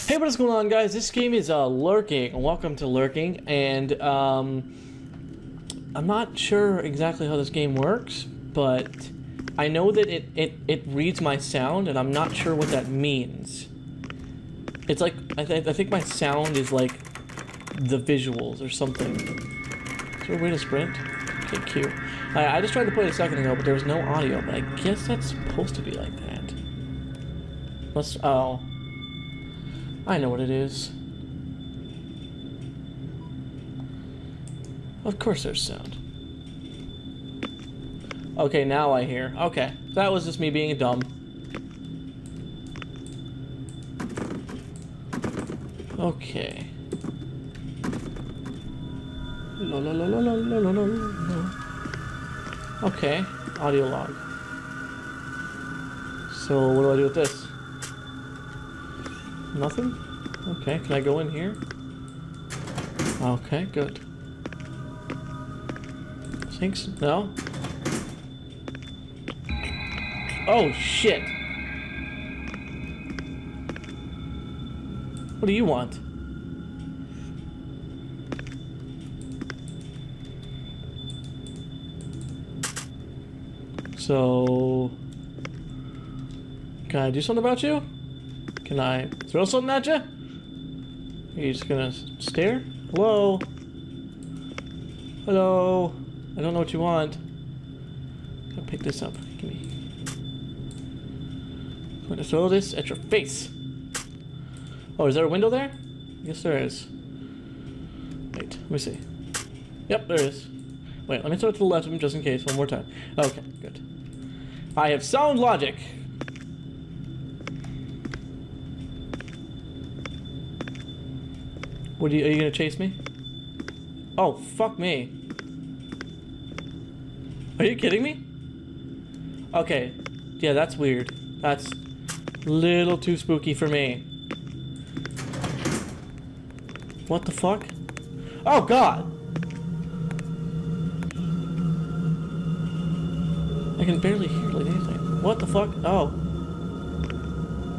Hey, what is going on, guys? This game is Lurking. Welcome to Lurking, and I'm not sure exactly how this game works, but I know that it reads my sound, and I'm not sure what that means. It's like I think my sound is like the visuals or something. Is there a way to sprint? Okay, cute. I just tried to play it a second ago, but there was no audio. But I guess that's supposed to be like that. Oh. I know what it is. Of course there's sound. Okay, now I hear. Okay, that was just me being dumb. Okay. La la la la la la la la. Okay, audio log. So what do I do with this? Nothing? Okay, can I go in here? Okay, good. Thanks. No? Oh, shit! What do you want? So... Can I do something about you? Can I throw something at you? Are you just gonna stare? Hello? Hello? I don't know what you want. I'm gonna pick this up. Give me. I'm gonna throw this at your face. Oh, is there a window there? Yes, there is. Wait, let me see. Yep, there is. Wait, let me throw it to the left of him just in case. One more time. Okay, good. I have sound logic. Are you gonna chase me? Oh, fuck me. Are you kidding me? Okay. Yeah, that's weird. That's a little too spooky for me. What the fuck? Oh, God! I can barely hear like anything. What the fuck? Oh.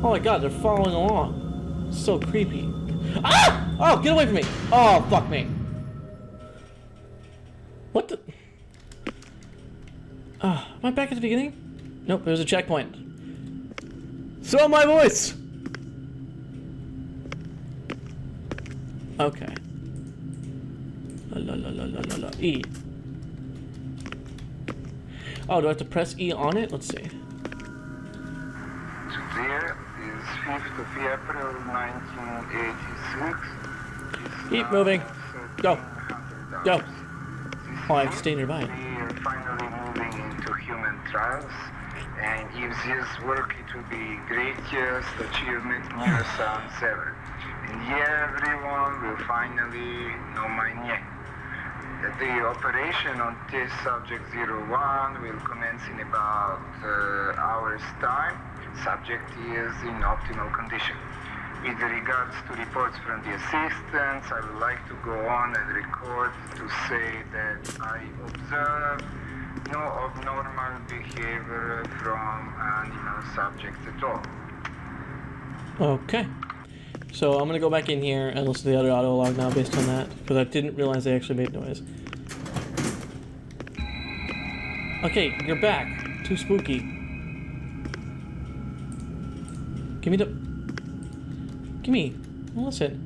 Oh my God, they're following along. So creepy. Ah! Oh, get away from me! Oh, fuck me. What the... am I back at the beginning? Nope, there's a checkpoint. Throw my voice! Okay. La la la la la la. E. Oh, do I have to press E on it? Let's see. Today is 5th of April 1986. Keep moving. Go. Go. Oh, I have to stay nearby. We are finally moving into human trials, and if this work, it will be greatest achievement neuroscience ever. And everyone will finally know my name. The operation on test subject 01 will commence in about hour's time. Subject is in optimal condition. With regards to reports from the assistants, I would like to go on and record to say that I observe no abnormal behavior from animal subjects at all. Okay. So I'm gonna go back in here and listen to the other audio log now based on that, because I didn't realize they actually made noise. Okay, you're back. Too spooky. Give me the... Gimme. Listen.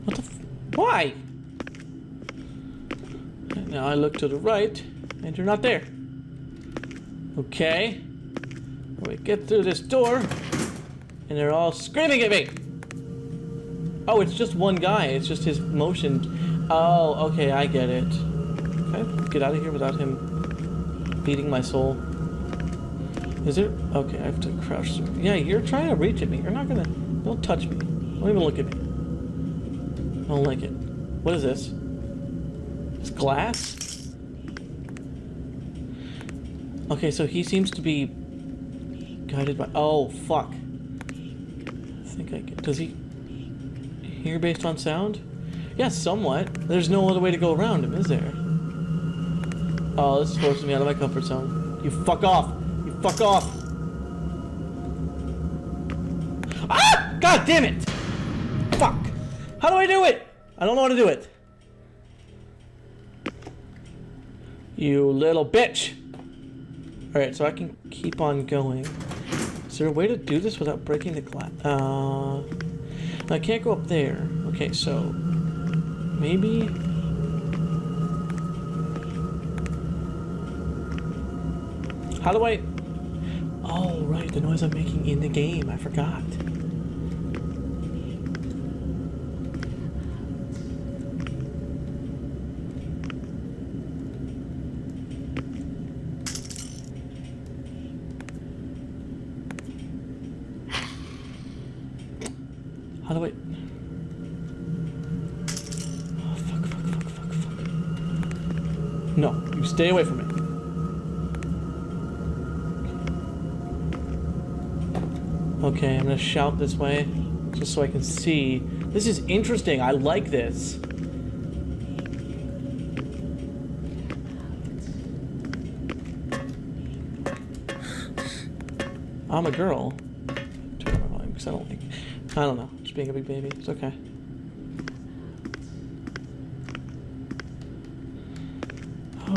What the f... Why? Now I look to the right, and you're not there. Okay. We get through this door, and they're all screaming at me! Oh, it's just one guy. It's just his motion. Oh, okay, I get it. Can I get out of here without him beating my soul? Is it? Okay, I have to crouch through. Yeah, you're trying to reach at me. You're not gonna... Don't touch me. Don't even look at me. I don't like it. What is this? It's glass? Okay, so he seems to be guided by... Oh, fuck. I think I get... Does he hear based on sound? Yeah, somewhat. There's no other way to go around him, is there? Oh, this is forcing me out of my comfort zone. You fuck off! You fuck off! Ah! God damn it! Fuck! How do I do it? I don't know how to do it. You little bitch! Alright, so I can keep on going. Is there a way to do this without breaking the glass? I can't go up there. Okay, so... maybe... how do I... oh, right, the noise I'm making in the game. I forgot. How do I... oh, fuck. No, you stay away from me. Okay, I'm gonna shout this way, just so I can see. This is interesting, I like this. I'm a girl. Turn my volume, because I don't know, just being a big baby, it's okay.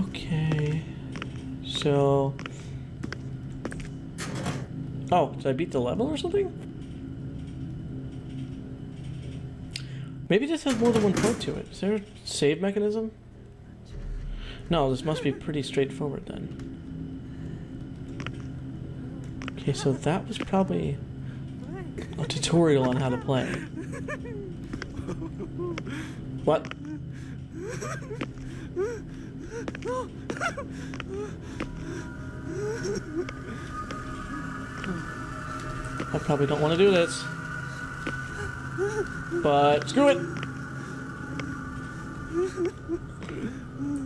Okay, so... oh, did I beat the level or something? Maybe this has more than one point to it. Is there a save mechanism? No, this must be pretty straightforward then. Okay, so that was probably a tutorial on how to play. What? I probably don't want to do this. But screw it!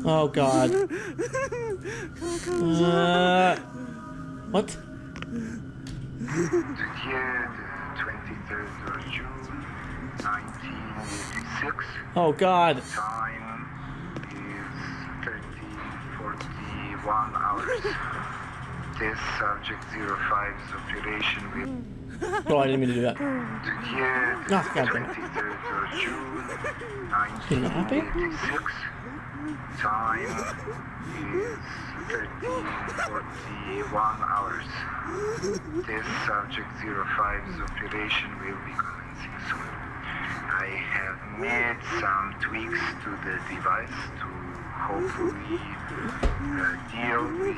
Oh god. What? Today, the 23rd of June, 1986. Oh god. Time is 13:41 hours. Test subject 05's operation will... Oh, I didn't mean to do that. Today, Oh, god damn it. 23rd of June, You're not happy? 1986. Time is 13:41 hours. Test subject 05's operation will be commencing soon. I have made some tweaks to the device to hopefully deal with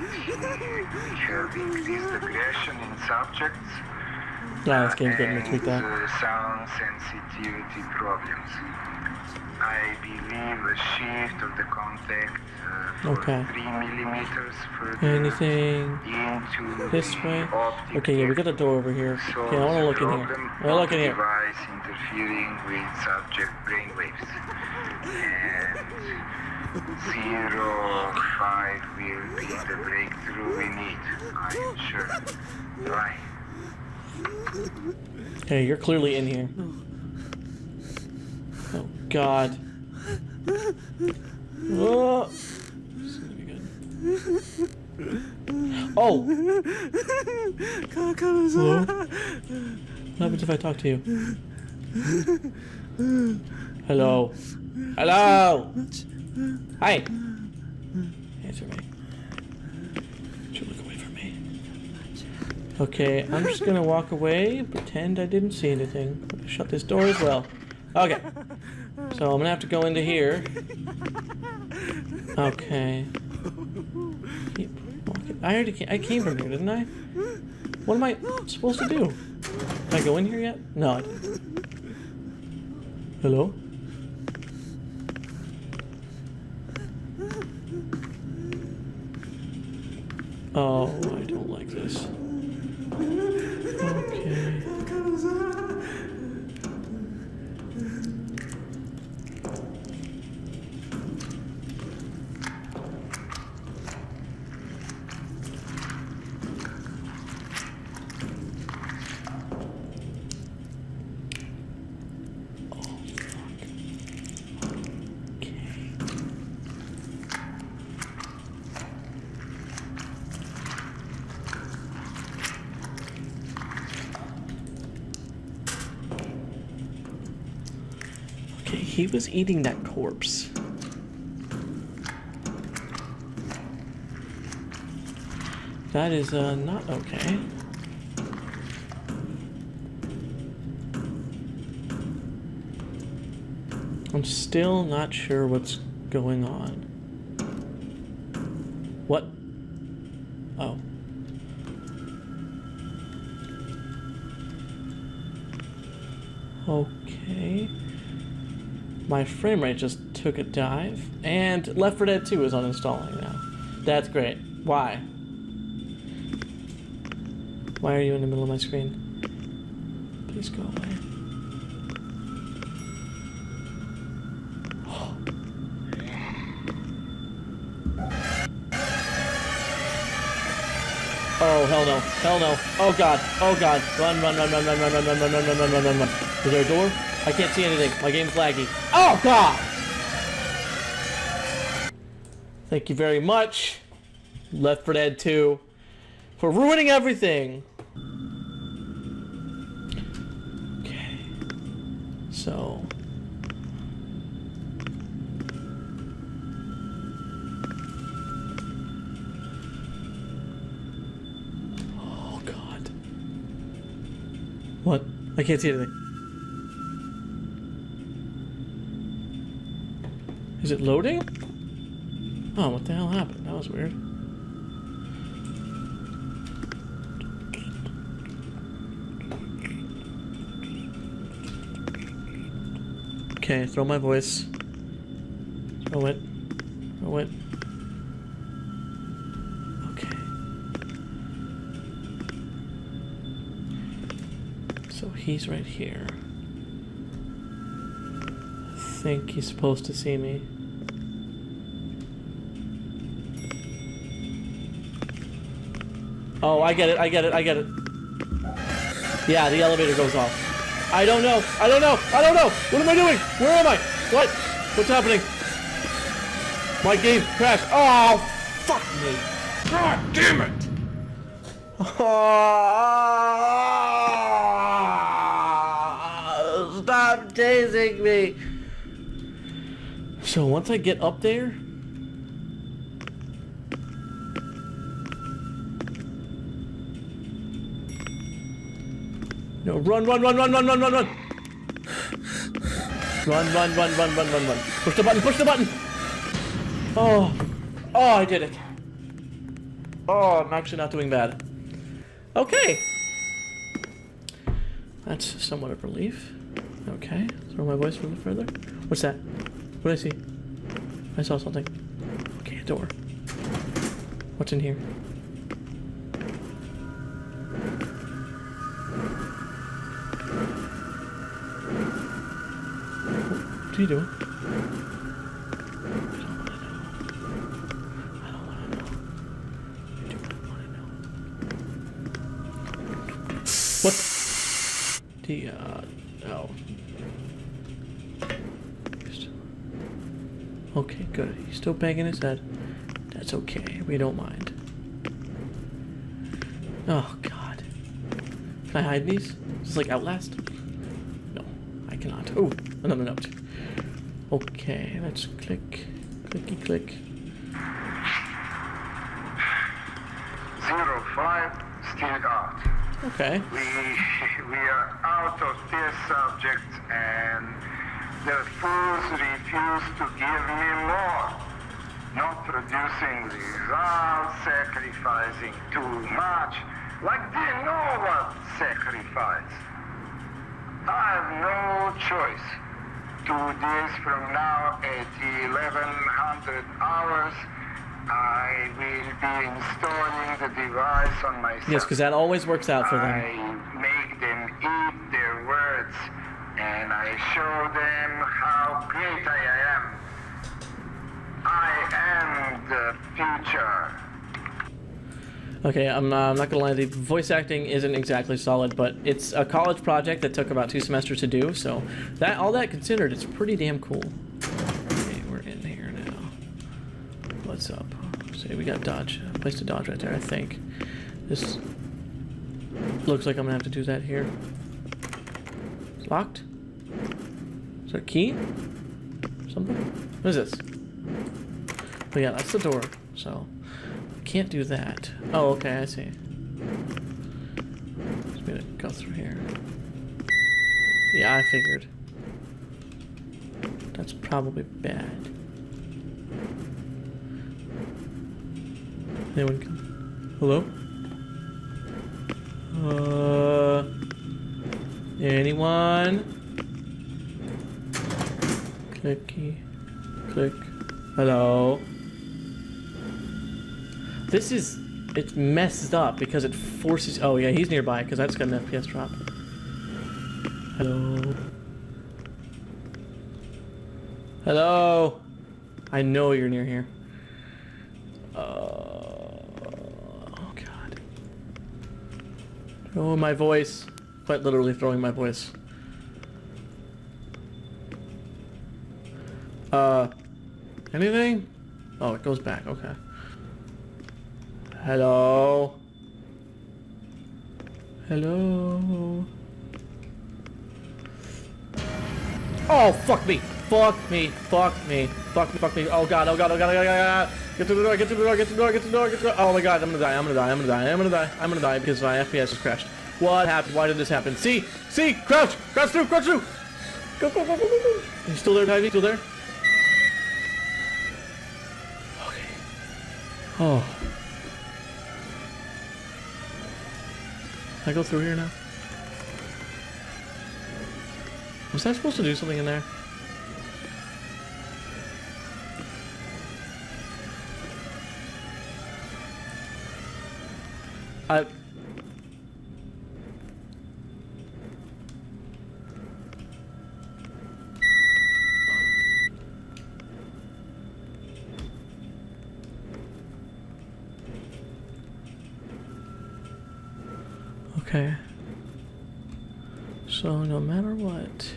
have increased aggression in subjects. Yeah, this game's getting me tweaked out. Sound sensitivity problems. I believe a shift of the contact for Okay. 3 millimeters further Anything into this the way? optic Okay, yeah, we got a door over here. Okay, I want to look in here. I want to look in here. Device interfering with subject brainwaves. And 05 will be the breakthrough we need, I am sure. Right. Hey, you're clearly in here. Oh god. Oh. This is gonna be good. Oh! Hello? What happens if I talk to you? Hello? Hello? Hi! Answer me. Don't you look away from me. Okay, I'm just gonna walk away and pretend I didn't see anything. I'm gonna shut this door as well. Okay. So I'm gonna have to go into here. Okay. Keep walking. I came from here, didn't I? What am I supposed to do? Did I go in here yet? No, I didn't. Hello? Oh, I don't like this. Okay. He was eating that corpse. That is not okay. I'm still not sure what's going on. What? Oh. Okay. My frame rate just took a dive, and Left 4 Dead 2 is uninstalling now. That's great. Why? Why are you in the middle of my screen? Please go away. Oh, hell no. Hell no. Oh, God. Oh, God. Run, run, run, run, run, run, run, run, run, run, run, run, run, run, run. Is there a door? I can't see anything. My game's laggy. Oh, God! Thank you very much, Left 4 Dead 2, for ruining everything. Okay. So... What? I can't see anything. Is it loading? Oh, what the hell happened? That was weird. Okay, throw my voice. Throw it. Throw it. So he's right here. I think he's supposed to see me. Oh, I get it, I get it, I get it. Yeah, the elevator goes off. I don't know, I don't know, I don't know! What am I doing? Where am I? What? What's happening? My game crashed. Oh, fuck me. God damn it! Oh, stop chasing me. So once I get up there, no, run, run, run, run, run, run, run, run. Run, run, run, run, run, run, run. Push the button, push the button. Oh, oh, I did it. Oh, I'm actually not doing bad. Okay. That's somewhat of relief. Okay, throw my voice a little further. What's that? What did I see? I saw something. Okay, a door. What's in here? What are you doing? I don't want to know. I do not want to know. What? Oh. Okay, good. He's still banging his head. That's okay. We don't mind. Oh, God. Can I hide these? Is this like Outlast? No, I cannot. Oh, another note. Okay, let's click. Clicky click. 05, still out. Okay. We are out of this subject, and the fools refuse to give me more. Not producing results, sacrificing too much, like they know what sacrifice. I have no choice. 2 days from now at 1100 hours, I will be installing the device on myself. Yes, because that always works out for them. I make them eat their words, and I show them how great I am. I am the future. Okay, I'm not gonna lie, the voice acting isn't exactly solid, but it's a college project that took about 2 semesters to do, so that all that considered, it's pretty damn cool. Okay, we're in here now. What's up? See, we got dodge, a place to dodge right there, I think. This looks like I'm gonna have to do that here. It's locked? Is there a key? something? What is this? Oh yeah, that's the door, so I can't do that. Oh, okay, I see. Just gonna go through here. Yeah, I figured. That's probably bad. Anyone can... Hello? Anyone? Clicky. Click. Hello? This is... It's messed up because it forces... Oh yeah, he's nearby because I just got an FPS drop. Hello? Hello? I know you're near here. Oh god. Oh, my voice. Quite literally throwing my voice. Anything? Oh, it goes back, okay. Hello? Hello? Oh, fuck me! Fuck me! Fuck me! Fuck me! Fuck me! Oh god! Oh god! Oh god! Oh god! Oh god! Get to the door! Get to the door! Get to the door! Get to the door! Get to the door! Oh my god! I'm gonna die! I'm gonna die! I'm gonna die! I'm gonna die! I'm gonna die because my FPS just crashed. What happened? Why did this happen? See! See! Crouch! Crouch through! Crouch through! Go! Go! Go! Go! Go! Go! You still there, Tivy? Still there? Okay. Oh. Can I go through here now? Was I supposed to do something in there? Okay. So no matter what,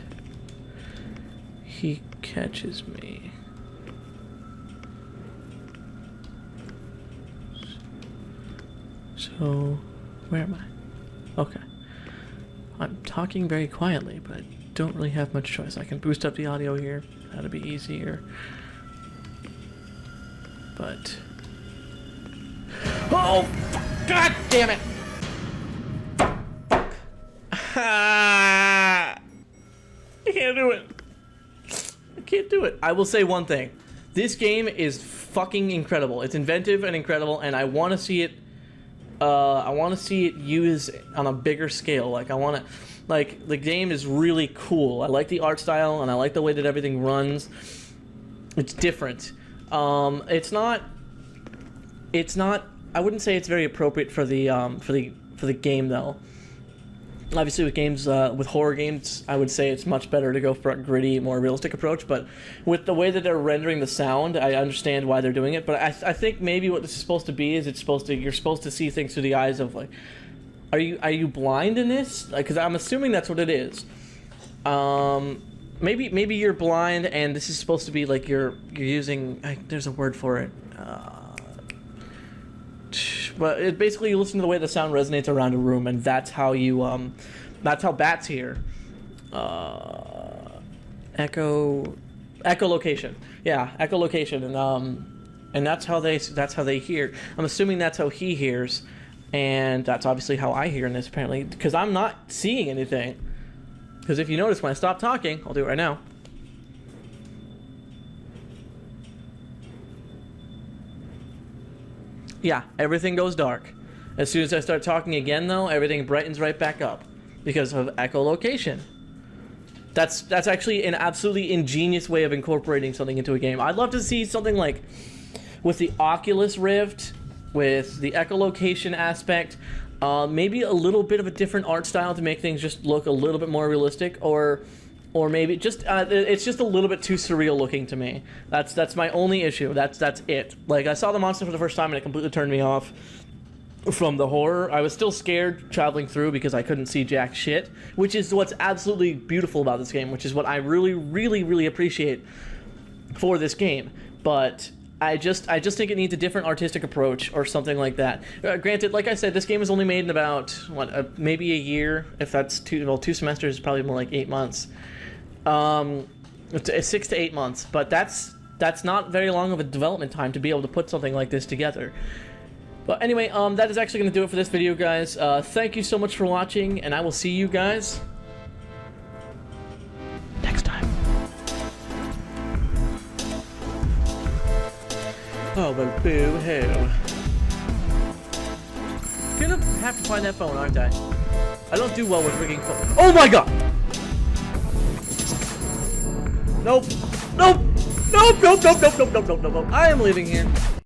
he catches me. So, where am I? Okay. I'm talking very quietly, but I don't really have much choice. I can boost up the audio here. That'll be easier. But... Oh! Fuck. God damn it! I can't do it. I can't do it. I will say one thing. This game is fucking incredible. It's inventive and incredible, and I want to see it. I want to see it used on a bigger scale. Like I want to, like the game is really cool. I like the art style, and I like the way that everything runs. It's different. It's not. I wouldn't say it's very appropriate for the game though. Obviously, with games, with horror games, I would say it's much better to go for a gritty, more realistic approach. But with the way that they're rendering the sound, I understand why they're doing it. But I think maybe what this is supposed to be is you're supposed to see things through the eyes of like, are you blind in this? Because I'm assuming that's what it is. Maybe you're blind, and this is supposed to be like you're using. There's a word for it. But it basically you listen to the way the sound resonates around a room, and that's how you that's how bats hear. Echolocation. Yeah, echolocation, and that's how they hear. I'm assuming that's how he hears, and that's obviously how I hear in this apparently, because I'm not seeing anything. Because if you notice, when I stop talking, I'll do it right now. Yeah, everything goes dark. As soon as I start talking again, though, everything brightens right back up because of echolocation. That's actually an absolutely ingenious way of incorporating something into a game. I'd love to see something like with the Oculus Rift, with the echolocation aspect, maybe a little bit of a different art style to make things just look a little bit more realistic, or maybe just it's just a little bit too surreal looking to me. That's my only issue. That's it. Like I saw the monster for the first time and it completely turned me off from the horror. I was still scared traveling through because I couldn't see jack shit, which is what's absolutely beautiful about this game, which is what I really, really, really appreciate for this game. But I just think it needs a different artistic approach or something like that. Granted, like I said, this game was only made in about maybe a year. If that's two semesters, probably more like 8 months. It's 6 to 8 months, but that's not very long of a development time to be able to put something like this together. But anyway, that is actually going to do it for this video, guys. Thank you so much for watching, and I will see you guys next time. Oh, but boo-hoo. Gonna have to find that phone, aren't I? I don't do well with ringing phone. Oh my god! Nope. Nope. Nope. Nope. Nope. Nope. Nope. Nope. Nope. Nope. I am leaving here.